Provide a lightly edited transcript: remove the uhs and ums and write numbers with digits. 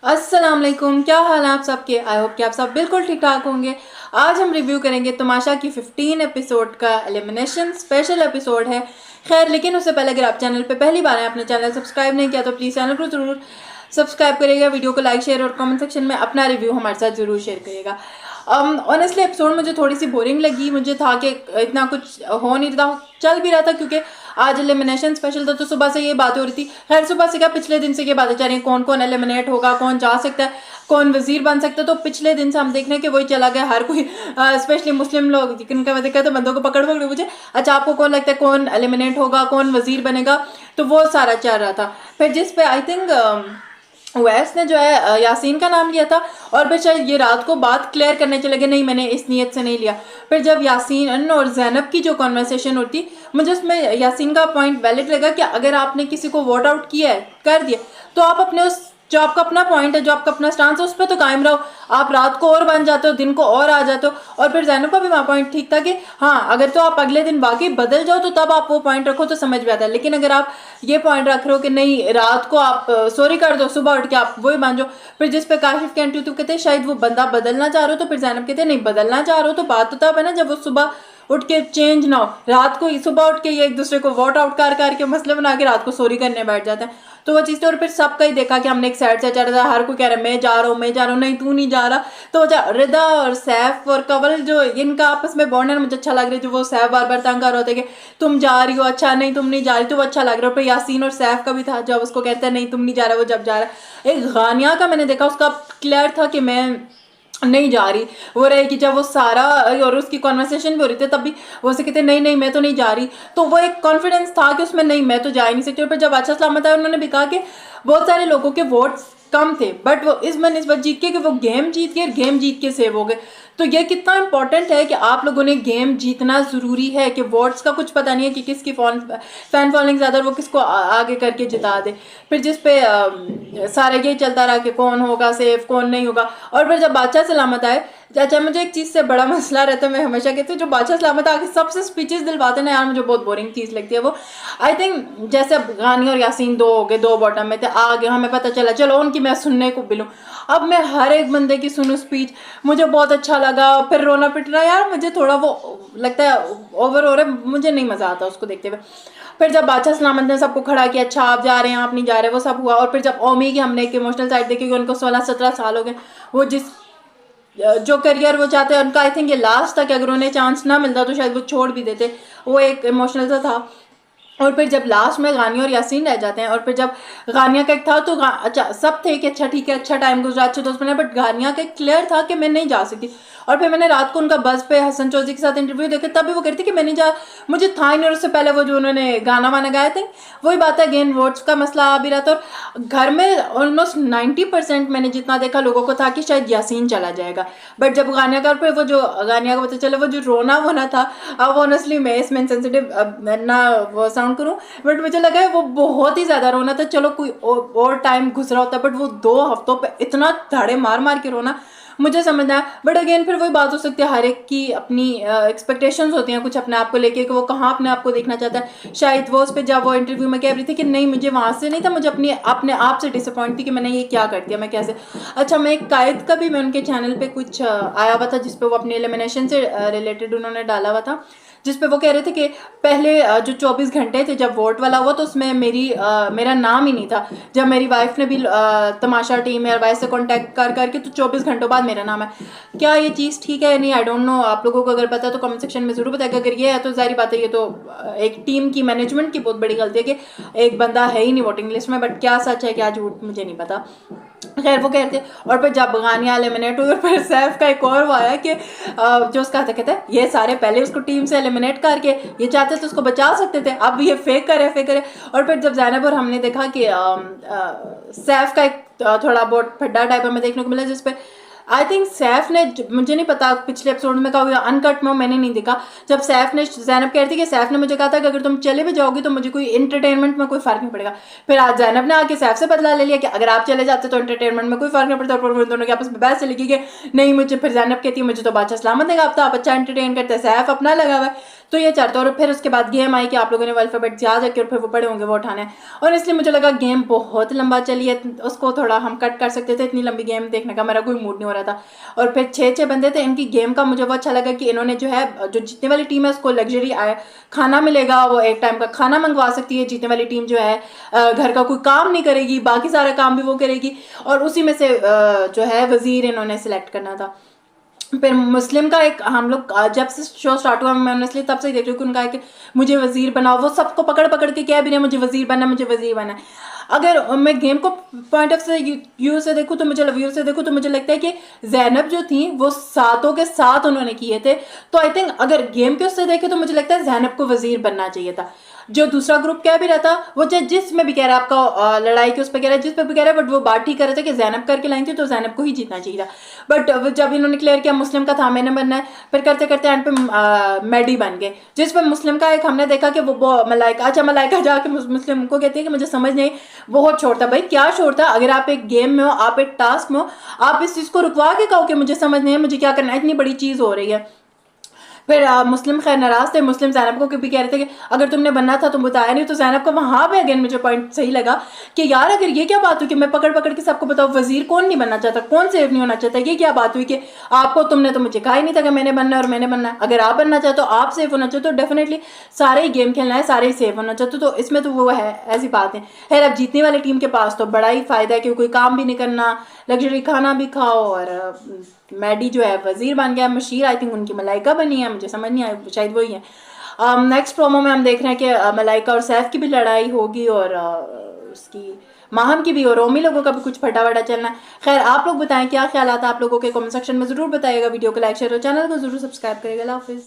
अस्सलाम वालेकुम, क्या हाल है आप सबके। आई होप कि आप सब बिल्कुल ठीक ठाक होंगे। आज हम रिव्यू करेंगे तमाशा की 15 एपिसोड का एलिमिनेशन स्पेशल एपिसोड है। खैर लेकिन उससे पहले अगर आप चैनल पे पहली बार हैं, अपने चैनल सब्सक्राइब नहीं किया तो प्लीज़ चैनल को ज़रूर सब्सक्राइब करिएगा, वीडियो को लाइक शेयर और कमेंट सेक्शन में अपना रिव्यू हमारे साथ ज़रूर शेयर करिएगा। ऑनेस्टली एपिसोड मुझे थोड़ी सी बोरिंग लगी। मुझे था कि इतना कुछ हो नहीं रहा, चल भी रहा था क्योंकि आज एलिमिनेशन स्पेशल था तो सुबह से ये बातें हो रही थी। खैर सुबह से क्या, पिछले दिन से ये बातें चल रही हैं कौन कौन एलिमिनेट होगा, कौन जा सकता है, कौन वजीर बन सकता है। तो पिछले दिन से हम देख रहे हैं कि वही चला गया। हर कोई स्पेशली मुस्लिम लोग जिनका मैं देखा तो बंदों को पकड़ पकड़ मुझे, अच्छा आपको कौन लगता है कौन एलिमिनेट होगा, कौन वजीर बनेगा, तो वो सारा चल रहा था। फिर जिस पे आई थिंक वैस ने जो है यासीन का नाम लिया था और फिर शायद ये रात को बात क्लियर करने चले गए, नहीं मैंने इस नीयत से नहीं लिया। फिर जब यासीन और जैनब की जो कॉन्वर्सेशन होती, मुझे उसमें यासीन का पॉइंट वैलिड लगा कि अगर आपने किसी को वोट आउट किया है, कर दिया, तो आप अपने उस जो आपका अपना पॉइंट है, जो आपका अपना स्टांस है, उस पर तो कायम रहो। आप रात को और बन जाते हो, दिन को और आ जाते हो। और फिर जैनब का भी वहाँ पॉइंट ठीक था कि हाँ अगर तो आप अगले दिन वाकई बदल जाओ तो तब आप वो पॉइंट रखो तो समझ में आता है। लेकिन अगर आप ये पॉइंट रख रहे हो कि नहीं रात को आप सॉरी कर दो, सुबह उठ के आप वही मान जाओ। फिर जिस पे काशिफ के एंटी कहते शायद वो बंदा बदलना चाह रहे हो, तो फिर जैनब कहते नहीं बदलना चाह रहे हो तो बात तो तब है ना जब वो सुबह उठ के चेंज ना हो। रात को सुबह उठ के ये एक दूसरे को वोट आउट कर करके मसले बना के रात को सॉरी करने बैठ जाते हैं। तो वो चीज़ तो और फिर सबका ही देखा कि हमने एक साइड से चल रहा था, हर कोई कह रहा है मैं जा रहा हूँ मैं जा रहा हूँ, नहीं तू नहीं जा रहा। तो रिदा और सैफ और कंवल जो इनका आपस में बॉन्ड है मुझे अच्छा लग रहा है। जो वो सैफ बार बार तंग कर रहे होते कि तुम जा रही हो, अच्छा नहीं तुम नहीं जा रही, तो वो अच्छा लग रहा है। फिर यासीन और सैफ का भी था जब उसको कहता है नहीं तुम नहीं जा रहा, वो जब जा रहा है। एक गानिया का मैंने देखा उसका क्लियर था कि मैं नहीं जा रही। वो रहे कि जब वो सारा और उसकी कॉन्वर्सेशन भी हो रही थी तब भी वो से कहते नहीं नहीं मैं तो नहीं जा रही। तो वो एक कॉन्फिडेंस था कि उसमें नहीं मैं तो जा ही नहीं सकती। पर जब अच्छा सलामत आया उन्होंने भी कहा कि बहुत सारे लोगों के वोट्स कम थे बट वो इस बनस्बत जीत के कि वो गेम जीत गए, गेम जीत के सेव हो गए। तो ये कितना इंपॉर्टेंट है कि आप लोगों ने गेम जीतना ज़रूरी है कि वोट्स का कुछ पता नहीं है कि किसकी फैन फॉलोइंग ज़्यादा वो किसको आगे करके जिता दे। फिर जिस पे सारा ये चलता रहा कि कौन होगा सेफ कौन नहीं होगा। और फिर जब बादशाह सलामत आए, अच्छा मुझे एक चीज़ से बड़ा मसला रहता है, मैं हमेशा कहती हूँ जो बादशाह सलामत आके सबसे स्पीचेस दिलवाते ना यार, मुझे बहुत बोरिंग चीज़ लगती है वो। आई थिंक जैसे अब गानी और यासीन दो हो गए, दो बॉटम में थे, आगे हमें पता चला चलो उनकी मैं सुनने को मिलूँ। अब मैं हर एक बंदे की सुनूँ स्पीच, मुझे बहुत अच्छा लगा। फिर रोना पिटना यार मुझे थोड़ा वो लगता है ओवर हो रहा है, मुझे नहीं मज़ा आता उसको देखते हुए। फिर जब बादशाह सलामत ने सबको खड़ा किया, अच्छा आप जा रहे हैं आप नहीं जा रहे, वो सब हुआ। और फिर जब ओमी की हमने एक इमोशनल साइड देखी कि उनको 16-17 साल हो गए, वो जिस जो करियर वो चाहते हैं उनका आई थिंक ये लास्ट था कि अगर उन्हें चांस ना मिलता तो शायद वो छोड़ भी देते। वो एक इमोशनल सा था। और फिर जब लास्ट में गानिया और यासीन रह जाते हैं और फिर जब गानिया का एक था तो अच्छा सब थे कि अच्छा ठीक है अच्छा टाइम गुजरा अच्छे दोस्त बने, बट गानिया का एक क्लियर था कि मैं नहीं जा सकती। और फिर मैंने रात को उनका बस पे हसन चौधरी के साथ इंटरव्यू देखा, तब भी वो कहती कि मैं नहीं जा, मुझे था ही नहीं। और उससे पहले वो जो उन्होंने गाना वाना गाए थे, वही बात है अगेन वोट्स का मसला आ भी रहा था। और घर में ऑलमोस्ट 90% मैंने जितना देखा लोगों को था कि शायद यासीन चला जाएगा। बट जब गानिया का पे वो जो गानिया को पता चला वो जो रोना वोना था, अब ऑनेस्टली मैं इसमें इनसेंसिटिव ना वो साउंड करूँ बट मुझे लगा है वो बहुत ही ज़्यादा रोना था। चलो कोई और टाइम गुजरा होता बट वो 2 हफ्तों पे इतना धाड़े मार मार के रोना मुझे समझना है। बट अगेन फिर वही बात हो सकती है, हर एक की अपनी एक्सपेक्टेशंस होती हैं कुछ अपने आप को लेके कि वो कहाँ अपने आप को देखना चाहता है। शायद वो उस पर जब वो इंटरव्यू में कह रही थी कि नहीं मुझे वहाँ से नहीं था, मुझे अपने आप से डिसअपॉइंट थी कि मैंने ये क्या कर दिया, मैं कैसे। अच्छा मैं एक कायद का भी मैं उनके चैनल पे कुछ आया हुआ था जिसपे वो अपने एलिमिनेशन से रिलेटेड उन्होंने डाला हुआ था, जिसपे वो कह रहे थे कि पहले जो 24 घंटे थे जब वोट वाला हुआ तो उसमें मेरा नाम ही नहीं था। जब मेरी वाइफ ने भी तमाशा टीम या वाइफ से कांटेक्ट कर करके तो 24 घंटों बाद मेरा नाम है। क्या ये चीज़ ठीक है या नहीं आई डोंट नो, आप लोगों को अगर पता है तो कमेंट सेक्शन में ज़रूर बताएगा। अगर ये है तो जाहिर बात है ये तो एक टीम की मैनेजमेंट की बहुत बड़ी गलती है कि एक बंदा है ही नहीं वोटिंग लिस्ट में। बट क्या सच है क्या झूठ मुझे नहीं पता। खैर वो कहते और फिर जब गानिया एलिमिनेट हुई और फिर सैफ का एक और वो आया कि जो उसका कहते हैं ये सारे पहले उसको टीम से एलिमिनेट करके ये चाहते थे उसको बचा सकते थे, अब ये फेक करे। और फिर जब जैनब और हमने देखा कि सैफ का एक थोड़ा बहुत फड्डा टाइप हमें देखने को मिला जिसपे आई थिंक सैफ ने, मुझे नहीं पता पिछले एपिसोड में कहा हुआ अनकट में मैंने नहीं देखा, जब सैफ ने जैनब कह रही थी कि सैफ ने मुझे कहा था कि अगर तुम चले भी जाओगी तो मुझे कोई इंटरटेनमेंट में कोई फर्क नहीं पड़ेगा। फिर आज जैनब ने आके सैफ से बदला ले लिया कि अगर आप चले जाते तो इंटरटेनमेंट में कोई फर्क नहीं पड़ता। और दोनों के आपस में बहस चली गई कि नहीं मुझे, फिर जैनब कहती है मुझे तो बादशाह सलामत देगा, आप तो आप अच्छा एंटरटेन करते हैं, सैफ अपना लगा हुआ है। तो ये चाहते और फिर उसके बाद गेम आई कि आप लोगों ने वो अल्फ़ाबेट याद रखे और फिर वो पढ़े होंगे वो उठाने हैं। और इसलिए मुझे लगा गेम बहुत लंबा चली है, उसको थोड़ा हम कट कर सकते थे, इतनी लंबी गेम देखने का मेरा कोई मूड नहीं हो रहा था। और फिर 6 बंदे थे, इनकी गेम का मुझे वो अच्छा लगा कि इन्होंने जो है जो जीतने वाली टीम है उसको लग्जरी खाना मिलेगा, वो एक टाइम का खाना मंगवा सकती है। जीतने वाली टीम जो है घर का कोई काम नहीं करेगी, बाकी सारा काम भी वो करेगी। और उसी में से जो है वजीर इन्होंने सिलेक्ट करना था। फिर मुस्लिम का एक हम लोग जब से शो स्टार्ट हुआ मैं इसलिए तब से ही देख रही हूँ कि उनका है कि मुझे वजीर बनाओ, वो सबको पकड़ पकड़ के कह भी रहे मुझे वजीर बनना, मुझे वजीर बनना है। अगर मैं गेम को पॉइंट ऑफ व्यू से देखूँ तो मुझे लगता है कि जैनब जो थी वो 7 के 7 उन्होंने किए थे। तो आई थिंक अगर गेम के उससे देखे तो मुझे लगता है जैनब को वजीर बनना चाहिए था। जो दूसरा ग्रुप कह भी रहा था वो जिसमें भी कह रहा है आपका लड़ाई के उस पर कह रहा है, जिस पे भी कह रहा है, बट वो बात ठीक कर रहे थे कि जैनब करके लाई थी तो जैनब को ही जीतना चाहिए था। बट जब इन्होंने क्लियर किया मुस्लिम का था मैंने बनना है, फिर करते करते एंड पे मैडी बन गए, जिस पे मुस्लिम का एक हमने देखा कि वो मलाइका, अच्छा मलाइका जाके मुस्लिम को कहती है कि मुझे समझ नहीं, बहुत शोर था। भाई क्या शोर था? अगर आप एक गेम में हो, आप एक टास्क में हो, आप इस चीज़ को रुकवा के कहो कि मुझे समझ नहीं है, मुझे क्या करना है, इतनी बड़ी चीज़ हो रही है। फिर मुस्लिम खैर नाराज थे, मुस्लिम जैनब को भी कह रहे थे कि अगर तुमने बनना था तुम बताया नहीं। तो जैनब को वहाँ पे अगेन मुझे पॉइंट सही लगा कि यार अगर ये क्या बात हुई कि मैं पकड़ पकड़ के सबको बताऊँ वजीर कौन नहीं बनना चाहता, कौन सेफ नहीं होना चाहता, ये क्या बात हुई कि आपको तुमने तो मुझे कहा ही नहीं था कि मैंने बनना है और मैंने बनना है। अगर आप बनना चाहते हो, आप सेफ होना चाहते हो, तो डेफिनेटली सारे ही गेम खेलना है, सारे ही सेफ होना चाहते हो, तो इसमें तो वो है ऐसी बात है। खैर अब जीतने वाली टीम के पास तो बड़ा ही फायदा है कि कोई काम भी नहीं करना, लग्जरी खाना भी खाओ। और मैडी जो है वजीर बन गया, मशीर आई थिंक उनकी मलाइका बनी है, मुझे समझ नहीं आया, शायद वही है। नेक्स्ट प्रोमो में हम देख रहे हैं कि मलाइका और सैफ की भी लड़ाई होगी और उसकी माहम की भी, और रोमी लोगों का भी कुछ फटाफटा चलना है। खैर आप लोग बताएं क्या ख्याल आता है आप लोगों के, कमेंट सेक्शन में जरूर बताइएगा। वीडियो को लाइक शेयर और चैनल को जरूर सब्सक्राइब करिएगा। अल्लाह हाफिज़।